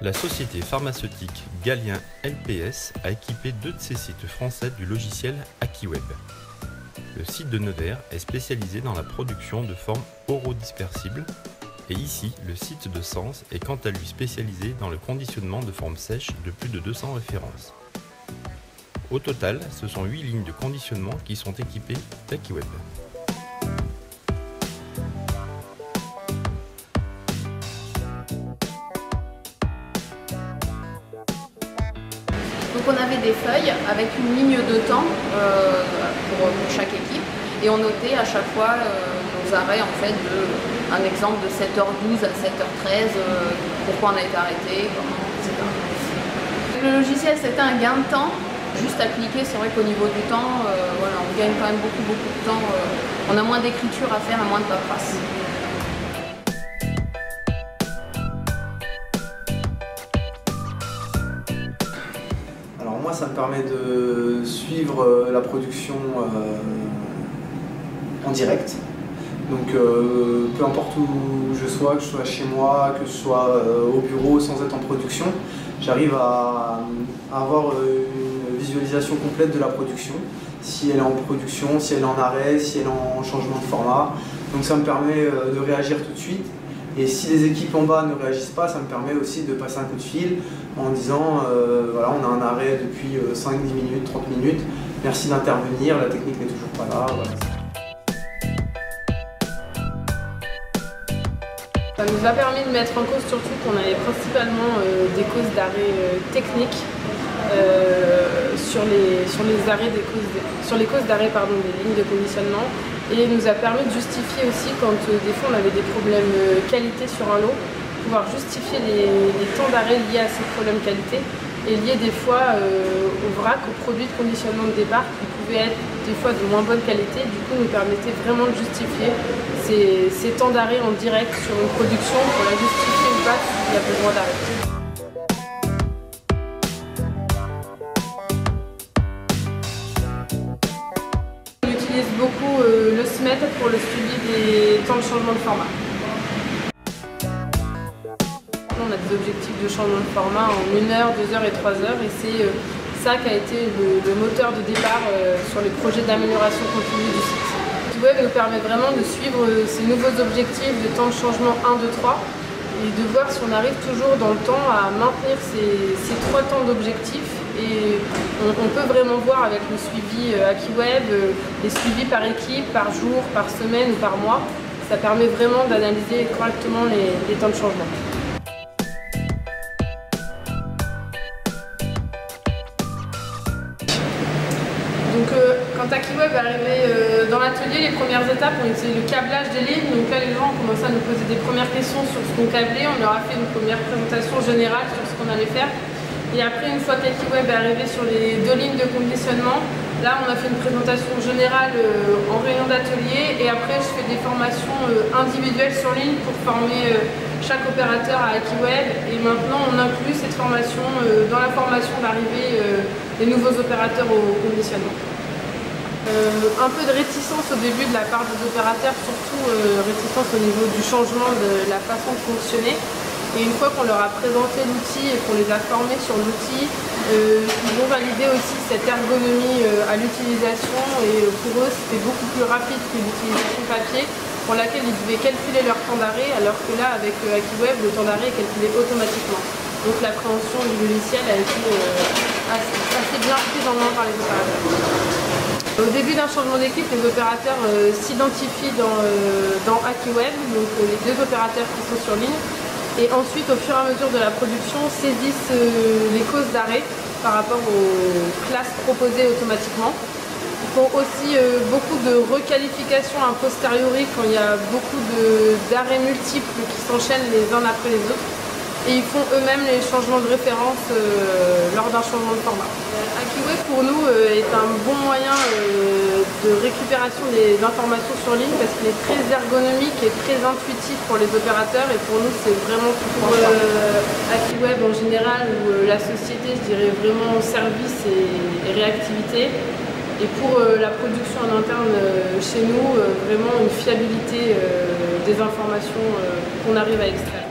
La société pharmaceutique Galien LPS a équipé 2 de ses sites français du logiciel Akiweb. Le site de Nevers est spécialisé dans la production de formes orodispersibles et ici, le site de Sens est quant à lui spécialisé dans le conditionnement de formes sèches de plus de 200 références. Au total, ce sont 8 lignes de conditionnement qui sont équipées d'Akiweb. Donc on avait des feuilles avec une ligne de temps pour chaque équipe et on notait à chaque fois nos arrêts en fait un exemple de 7h12 à 7h13, pourquoi on a été arrêté, etc. Le logiciel c'était un gain de temps, juste à cliquer, c'est vrai qu'au niveau du temps, voilà, on gagne quand même beaucoup de temps, on a moins d'écriture à faire et moins de paperasse. Alors moi, ça me permet de suivre la production en direct. Donc peu importe où je sois, que je sois chez moi, que je sois au bureau sans être en production, j'arrive à avoir une visualisation complète de la production. Si elle est en production, si elle est en arrêt, si elle est en changement de format. Donc ça me permet de réagir tout de suite. Et si les équipes en bas ne réagissent pas, ça me permet aussi de passer un coup de fil en disant voilà, on a un arrêt depuis 5-10 minutes, 30 minutes, merci d'intervenir, la technique n'est toujours pas là. Voilà. Ça nous a permis de mettre en cause surtout qu'on avait principalement des causes d'arrêt techniques sur les causes d'arrêt des lignes de conditionnement. Et il nous a permis de justifier aussi quand des fois on avait des problèmes qualité sur un lot, pouvoir justifier les temps d'arrêt liés à ces problèmes qualité et liés des fois au vrac, au produit de conditionnement de départ qui pouvait être des fois de moins bonne qualité. Du coup nous permettait vraiment de justifier ces temps d'arrêt en direct sur une production pour la justifier ou pas s'il y a besoin d'arrêter. Beaucoup le SMED pour le suivi des temps de changement de format. On a des objectifs de changement de format en 1 heure, 2 heures et 3 heures et c'est ça qui a été le moteur de départ sur les projets d'amélioration continue du site. Akiweb nous permet vraiment de suivre ces nouveaux objectifs de temps de changement 1, 2, 3 et de voir si on arrive toujours dans le temps à maintenir ces 3 temps d'objectifs. Et on peut vraiment voir avec le suivi Akiweb, les suivis par équipe, par jour, par semaine ou par mois. Ça permet vraiment d'analyser correctement les temps de changement. Donc quand Akiweb est arrivé dans l'atelier, les premières étapes, c'est le câblage des lignes. Donc là les gens ont commencé à nous poser des premières questions sur ce qu'on câblait. On leur a fait une première présentation générale sur ce qu'on allait faire. Et après, une fois qu'Akiweb est arrivé sur les 2 lignes de conditionnement, là on a fait une présentation générale en réunion d'atelier et après je fais des formations individuelles sur ligne pour former chaque opérateur à Akiweb. Et maintenant on inclut cette formation dans la formation d'arrivée des nouveaux opérateurs au conditionnement. Un peu de réticence au début de la part des opérateurs, surtout réticence au niveau du changement de la façon de fonctionner. Et une fois qu'on leur a présenté l'outil et qu'on les a formés sur l'outil, ils vont valider aussi cette ergonomie à l'utilisation et pour eux c'était beaucoup plus rapide que l'utilisation papier pour laquelle ils devaient calculer leur temps d'arrêt alors que là avec Akiweb le temps d'arrêt est calculé automatiquement. Donc l'appréhension du logiciel a été assez bien prise en main par les opérateurs. Au début d'un changement d'équipe, les opérateurs s'identifient dans Akiweb, donc les 2 opérateurs qui sont sur ligne. Et ensuite, au fur et à mesure de la production, saisissent les causes d'arrêt par rapport aux classes proposées automatiquement. Ils font aussi beaucoup de requalifications a posteriori quand il y a beaucoup d'arrêts multiples qui s'enchaînent les uns après les autres. Et ils font eux-mêmes les changements de référence lors d'un changement de format. Akiweb pour nous est un bon moyen de récupération des informations sur ligne parce qu'il est très ergonomique et très intuitif pour les opérateurs et pour nous c'est vraiment tout pour Akiweb en général ou la société je dirais vraiment service et réactivité. Et pour la production en interne chez nous, vraiment une fiabilité des informations qu'on arrive à extraire.